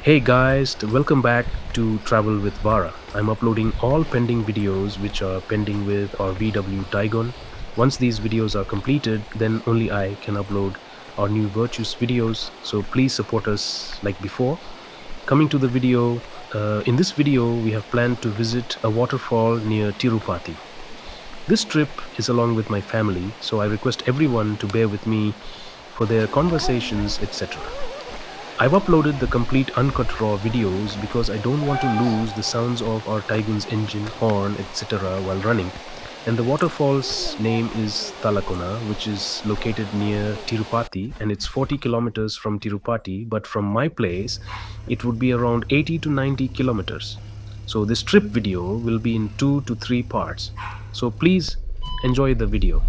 Hey guys, welcome back to Travel with Vara. I'm uploading all pending videos which are pending with our VW Tiguan. Once these videos are completed, then only I can upload our new Virtuous videos. So please support us like before. Coming to the video, in this video we have planned to visit a waterfall near Tirupati. This trip is along with my family, so I request everyone to bear with me for their conversations, etc. I've uploaded the complete uncut raw videos because I don't want to lose the sounds of our Tiguan's engine, horn, etc. while running. And the waterfall's name is Talakona, which is located near Tirupati, and it's 40 kilometers from Tirupati, but from my place, it would be around 80 to 90 kilometers. So this trip video will be in 2 to 3 parts. So please enjoy the video.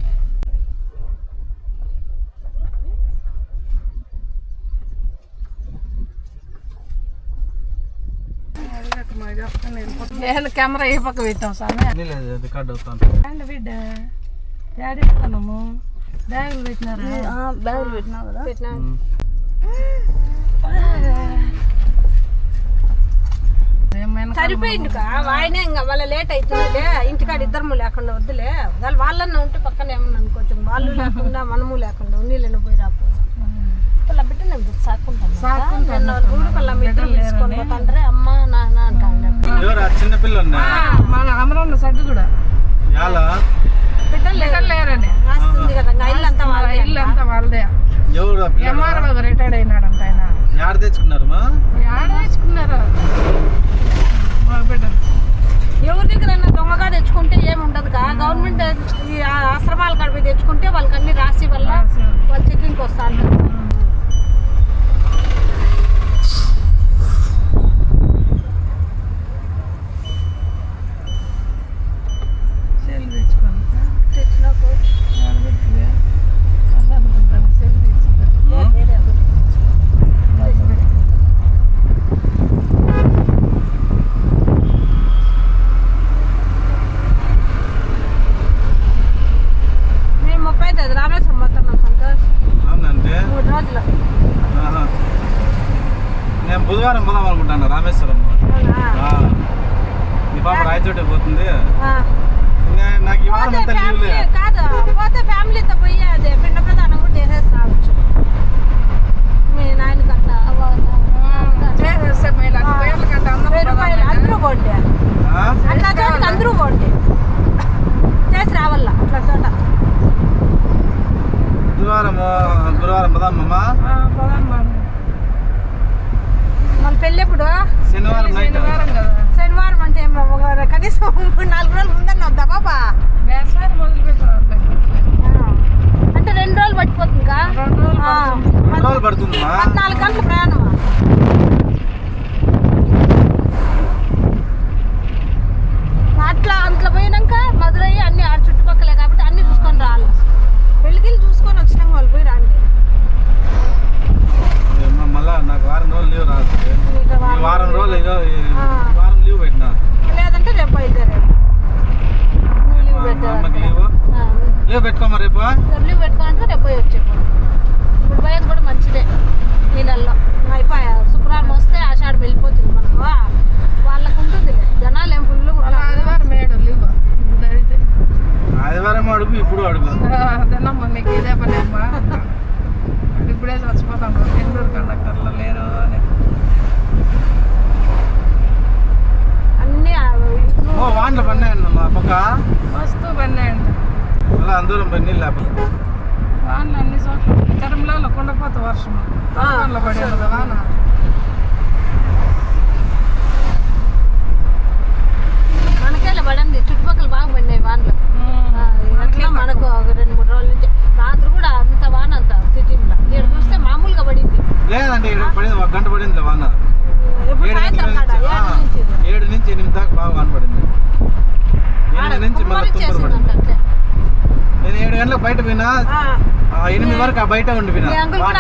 నేను camera ఏ పక్క పెట్టాం సామె record అవుతాను and బిడ్డ ఏడిస్తాము బ్యాగులు పెట్టినారు బ్యాగులు పెట్టినావు కదా సరిపోయింది ఆయనే ఇంకా వాళ్ళ లేట్ అవుతుందిలే ఇంటికాడ ఇద్దరము లేకుండా వద్దులే వాళ్ళన్నా ఉంటే పక్కన ఏమన్నా అనుకోవచ్చు వాళ్ళు లేకుండా మనము లేకుండా ఉన్నీళ్ళని పోయి రాపో వాళ్ళ బిడ్డ నేను సాకుంటాను వాళ్ళ బిడ్డ తీసుకొని పోతాండ్రే అమ్మ నాన్న అంటాను చిన్న పిల్లలు మన అమరన్న సడ్డు కూడా బిడ్డలు లేరని రాస్తుంది కదా ఇల్లు అంతా వాళ్ళదే ఎవరు ఎంఆర్ఓ రిటైర్డ్ అయినాడంట ఆయన యాడ తెచ్చుకున్నారు యాడ తెచ్చుకున్నారు మా బిడ్డ ఎవరి దగ్గర దొంగగా తెచ్చుకుంటే ఏమి ఉండదు గవర్నమెంట్ ఈ ఆశ్రమాల కడిపి తెచ్చుకుంటే వాళ్ళకి అన్ని రాసి వల్ల వాళ్ళు చెకింగ్కి వస్తా అంటారు నేను బుధవారం పోదాం అనుకుంటాను రామేశ్వరం మీ పాప రాయచోటే పోతుంది నాకు ఈ వారం అంతా లీవ్లే కాదు పోతే ఫ్యామిలీతో పోయి అదే పిండ ప్రధానం కూడా చేసేసి రావచ్చు మీ నాయనకి అట్లా అందరూ పోండి అట్లా చోటకి అందరూ పోండి చేసి రావాల అట్లా చోట గురువారం పోదామమ్మా మళ్ళీ పెళ్ళి ఎప్పుడు శనివారం నైట్ శనివారం అంటే కనీసం 4 రోజులు ముందన్న వద్దా పాపా అంటే 2 రోజులు పట్టిపోతుంది 2 రోజులు పడుతుంది 14 గంటల ప్రయాణమా అట్లా పోయినాక మధురై అన్ని ఆడ చుట్టుపక్కలే కాబట్టి అన్ని చూసుకొని రావాలి పెళ్ళికి చూసుకొని వచ్చినాక వాళ్ళు పోయి రాండి మళ్ళా నాకు వారం రోజులు లీవ్ రాదు వారం రోజులు వారం లీవ్ పెట్టినా లేదంటే రేపు అయితే లీవ్ పెట్టుకోమా రేపు లీవ్ పెట్టుకోవాలంటే రేపు పోయి వచ్చేప్పుడు ఇప్పుడు పోయేది కూడా మంచిదే ఈ నెలలో అయిపోయా శుక్రవారం వస్తే ఆషాఢం వెళ్ళిపోతుంది మనకు వాళ్ళకు ఉంటుంది జనాలు ఏం ఫుల్ ఆదివారం మేడు లీవ్ అయితే ఆదివారం అడుగు ఇప్పుడు అడుగు అదేనమ్మా మీకు ఇదే పని అమ్మా ఇప్పుడే చచ్చిపోతాం బెంగళూరు కండక్టర్లో లేరు అని అన్నీ వాన్లు పన్నాయండి మా పక్క వస్తూ పన్నాయండి అలా అందూరం పని లేకపోతే వాన్లు అన్ని చోట్ల తిరుమలలో కుండపోత వర్షం వాన్లో పడేది వాన మనకేలా పడింది చుట్టుపక్కల బాగా పడినాయి వాన్లు అట్లా మనకు 2-3 రోజుల నుంచి రాత్రి కూడా అంత వాన అంత సిటీలో ఇక్కడ చూస్తే మామూలుగా పడింది లేదండి పడింది 1 గంట పడింది వాన 7 నుంచి 8 దాకా బాగా వాన పడింది 8 నుంచి మళ్ళీ తుంపరు పడింది నేను 7 గంటలకు బయట పోయినా 8 వరకు బయట ఉండిపోయినా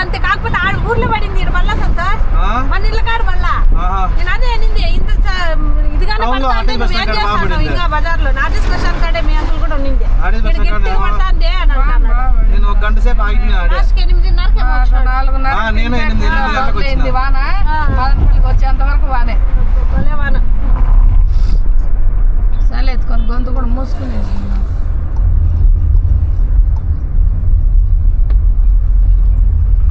అంతే కాకపోతే ఆడ ఊర్లో పడింది ఇక్కడ వల్ల సంతోష్ మన ఇళ్ళ కాడ వల్ల నేను అదే అనింది ఇంత ఇదిగానే ఇంకా బజార్లో నాటి స్పెషల్ కాడే మీ అంకుల్ కూడా ఉండింది నేను 1 గంట సేపు ఆగిపోయినా 8:30 నేను 8 గంటలకు వచ్చిన మూసుకునేసి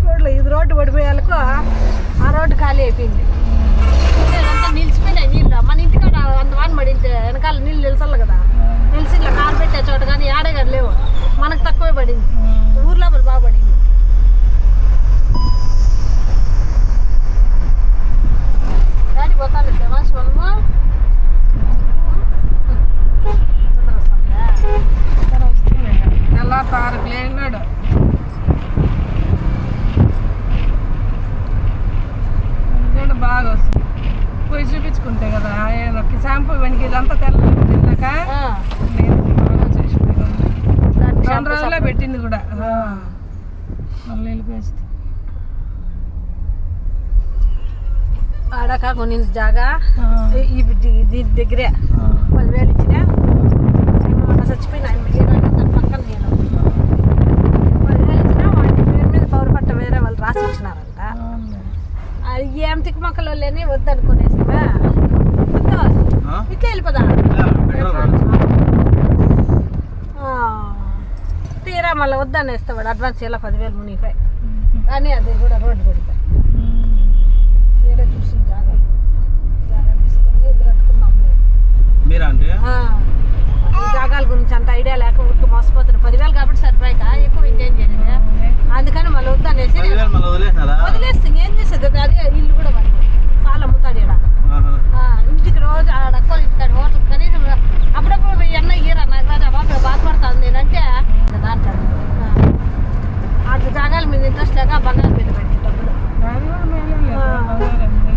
రోడ్లో ఇది రోడ్డు పడిపోయేలకు ఆ రోడ్డు ఖాళీ అయిపోయింది. అంతా నిలిచిపోయినాయి నీళ్ళు. మన ఇంటికాడ అంత వాన పడింది వెనకాల నీళ్ళు నిలిచాలి కదా, నిలిచి ఇట్లా కారు పెట్టే చోట కానీ ఆడే కానీ లేవు. మనకు తక్కువే పడింది, ఊర్లో బాగా పడింది. డాడీ పోతాను దేవాసి మనము ఎలా తారకు లేనాడు. చూడ బాగా వస్తుంది. పోయి చూపించుకుంటే కదా షాంపూ వెనక ఇదంతా తెల్లక బాగా చేసి 2 రోజులే పెట్టింది కూడా. మళ్ళీ వెళ్ళిపోయేస్తుంది. ఆడక కొనింది జాగా దీని దగ్గరే 10,000 ఇచ్చిన. మొన్న చచ్చిపోయిన ఆయన తన పక్కన నేను 10,000 ఇచ్చిన. వాటి పేరు మీద పౌరు పట్ట వేరే వాళ్ళు రాసి ఇచ్చినారంట. ఏం తిక్కుమక్కలు లేని వద్దనుకునేసివా ఇట్లా వెళ్ళిపోదా. తీరా మళ్ళీ వద్దనేస్తే వాడు అడ్వాన్స్ ఇలా 10,000 మునిగిపోయి. కానీ అది కూడా రోడ్డు పడిపోయి వేరే చూసి జాగా తీసుకొని కట్టుకున్నాము. మీరా అండి జాగాల గురించి అంత ఐడియా లేక ఊరికి మోసపోతున్నాను. 10,000 కాబట్టి సరిపోయాక ఎక్కువ ఇంకేం చేయలేదు. అందుకని మళ్ళీ వద్దనేసి వదిలేస్తే ఏం చేసేది. అదే ఇల్లు కూడా వాళ్ళు చాలా అమ్ముతాడు ఇక్కడ. ఇంటికి రోజు ఆడక్కో ఇంటికాడు హోటల్ కనీసం అప్పుడప్పుడు ఎన్న ఈరా నాకు రాజు ఆ బాబు బాధపడుతుంది నేనంటే దాంట్లో అట్లా జాగాల మీద ఇంట్రెస్ట్ లేక బంగారం మీద పెట్టి డబ్బులు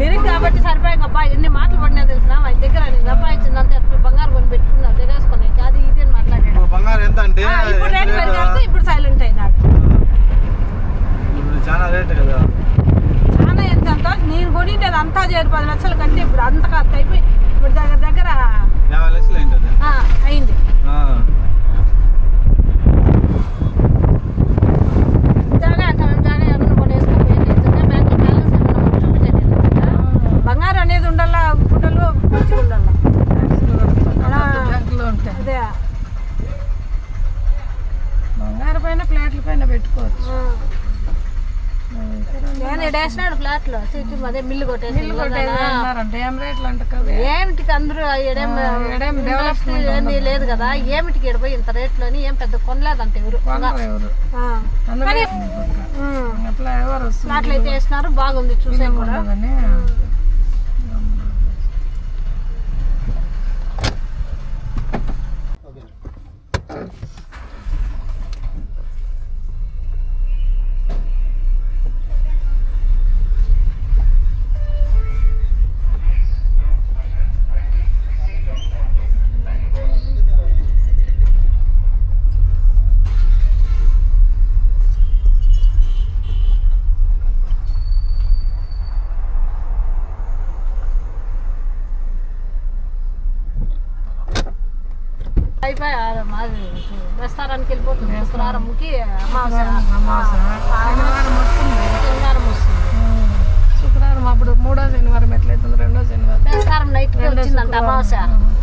తిరిగి కాబట్టి సరిపోయాక అబ్బా ఎన్ని మాటలు పడినా తెలిసిన ఆయన దగ్గర నేను సంపాదించిందంటే బంగారం కొని పెట్టుకున్నా దిగేసుకుని అది ఇది అని మాట్లాడాడు. ఇప్పుడు రేటు పెరిగాక ఇప్పుడు సైలెంట్ అయినాడు. చాలా రేట్ కదా. చాలా ఎంత నేను కొనిండేది అంతా చేరు 10 లక్షల కంటే ఇప్పుడు అంత ఖర్చు అయిపోయి ఇప్పుడు దగ్గర 50 లక్షలు అయింది. జాగా అంట మేము జాగా ఏమన్నా కొనేసుకొని బ్యాంకులో బ్యాలెన్స్ ఏమన్నా చూపించేది. బంగారం అనేది ఉండాలా, గుడ్డలు మంచిగా ఉండాలా. బ్యాంకులో ఉంటాయి. అదే బంగారు పైన ప్లేట్ల పైన పెట్టుకోవచ్చు. నేను ఎడేసినాడు ఫ్లాట్లో సీటు అదే మిల్లు కొట్టేసి ఏం రేట్లు అంట కదా. ఏమిటికి అందరూ ఏంది లేదు కదా. ఏమిటికి ఎడిపోయి ఇంత రేట్లోని ఏం పెద్ద కొనలేదంట ఎవరు. ఫ్లాట్లు అయితే వేసినారు బాగుంది చూసే కూడా. అయిపోయి దస్తారానికి వెళ్ళిపోతుంది. శుక్రవారంకి శనివారం వస్తుంది. శుక్రవారం అప్పుడు 3వ శనివారం ఎట్లయితుంది 2వ శనివారం దస్తారం నైట్కి వచ్చిందంట.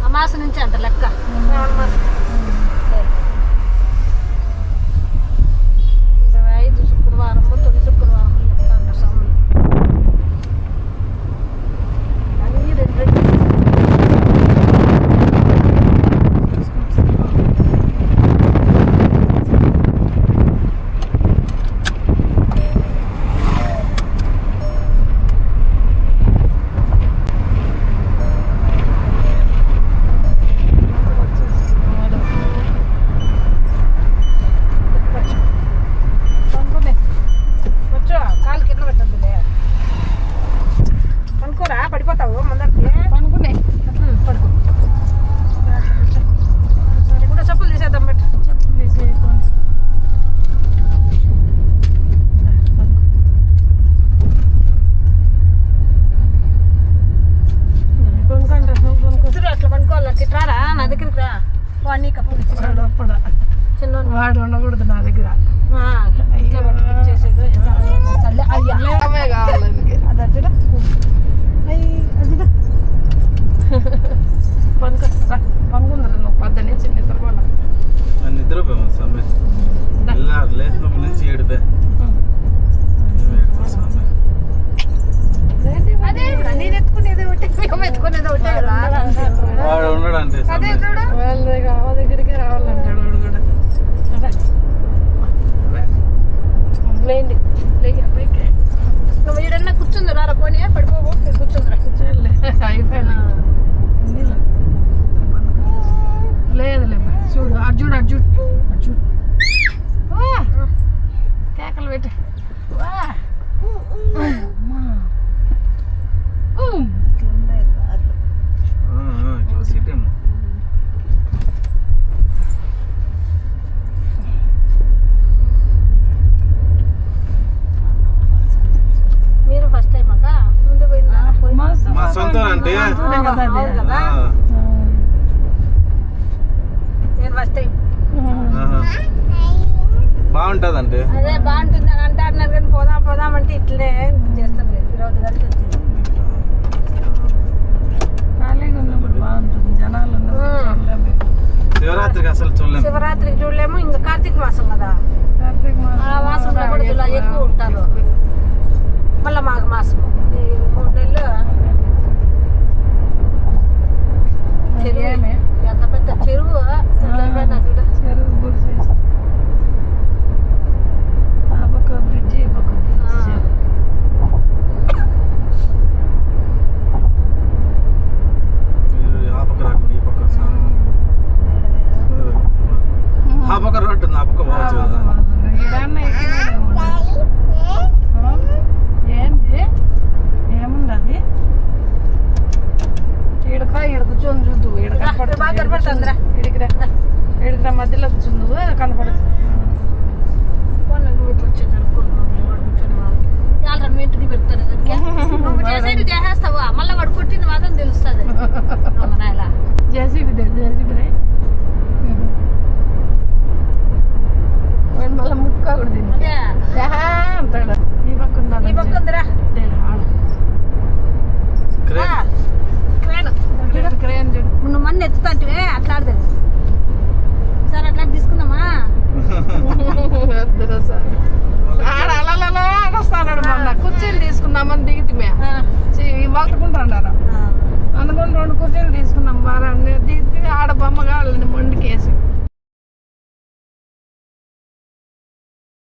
అమావాస నుంచి అంట లెక్క. శ్రావణ మాసం 25 శుక్రవారం 9 శుక్రవారం చెప్తాంట స్వాములు అన్నీ 2 వాడు ఉండకూడదు నా దగ్గర. అవే కావాలని పనుకుందరు నువ్వు 10 నుంచి పడుకో స్వామి. లేచినప్పటి నుంచి ఏడుపే. ఏం ఏడుపో స్వామి. అదే ఇప్పుడు నేను ఎత్తుకునేది ఒకటే మేము ఎత్తుకునేది ఒకటే కదా. వాడు ఉన్నాడు అంటే అదే స్వామి. చూడు వాళ్ళ దగ్గరికి రావాలంటాడు వాడు కూడా. లేండి నువ్వు ఈడన్నా కూర్చుందిరా రా పోనీ పడిపోవు కూర్చుందిరా అయిపోయింది లేదులే చూడు అర్జున్ అర్జున్ అర్జున్ కేకలు పెట్టి ఇట్లా సీట్ ఏమో. మీరు ఫస్ట్ టైం అక్క ముందు పోయిందా మా సొంత అంటే కదా నేను ఫస్ట్ టైం బాగుంటది అంటే. అదే బాగుంటుంది అని అంటారు కానీ పోదాం పోదాం అంటే ఇట్లనే చేస్తాను ఈరోజు కలిసి వచ్చింది ఖాళీగా ఉన్నప్పుడు బాగుంటుంది జనాలు ఉన్నప్పుడు శివరాత్రికి అసలు చూడలేము. శివరాత్రికి చూడలేము ఇంకా కార్తీక మాసం కదా కార్తీక ఆ మాసంలో కూడా ఇలా ఎక్కువ ఉంటారు మళ్ళీ మాఘ మాసం ఈ 3 నెలలు చెరువు ఎంత పెద్ద చెరువు ఎట్లయిపోయిందా చూడు చెరువు గుడిసేసి ఆ పక్క బ్రిడ్జి ఈ పక్క బ్రిడ్జి. ఆ పక్క రాకుండా ఈ పక్క వస్తాను. ఆ పక్క రోడ్డు ఉంది, ఆ పక్క పోవచ్చు కదా. ఈడన్న ఎక్కినాడేమో. ఏంది ఏముంది అది ఈడక ఈడ కూర్చొని చూద్దు ఈడ బాగా కనపడుతుందిరా ఈడికిరా మధ్యలో కూర్చుంది నువ్వు కనపడుతుంది. నువ్వు ఇట్లా వచ్చింది కూర్చొని మీ ఇంటికి పెడతాను నువ్వు చేసేది చేసేస్తావా మళ్ళీ వాడు కొట్టింది మాత్రం తెలుస్తుంది నాయలా జేసీబీ జేసీబీ రే మళ్ళీ ముక్క కూడా తిని అదే అంటాడు ఈ పక్క ఈ పక్క ఉందిరా క్రేన్. క్రేన్ చూడు నువ్వు మన్ను ఎత్తుతాంటివే అట్లా ఆడదు సరే అట్లా తీసుకుందామా వద్దురా సార్ ఆడ అలా వస్తాడు మొన్న కుర్చీలు తీసుకుందామని దిగితే పట్టుకుంటాడారా అనుకుని 2 కుర్చీలు తీసుకున్నాం బాగా దిగితే ఆడ బొమ్మ కావాలని మొండికేసి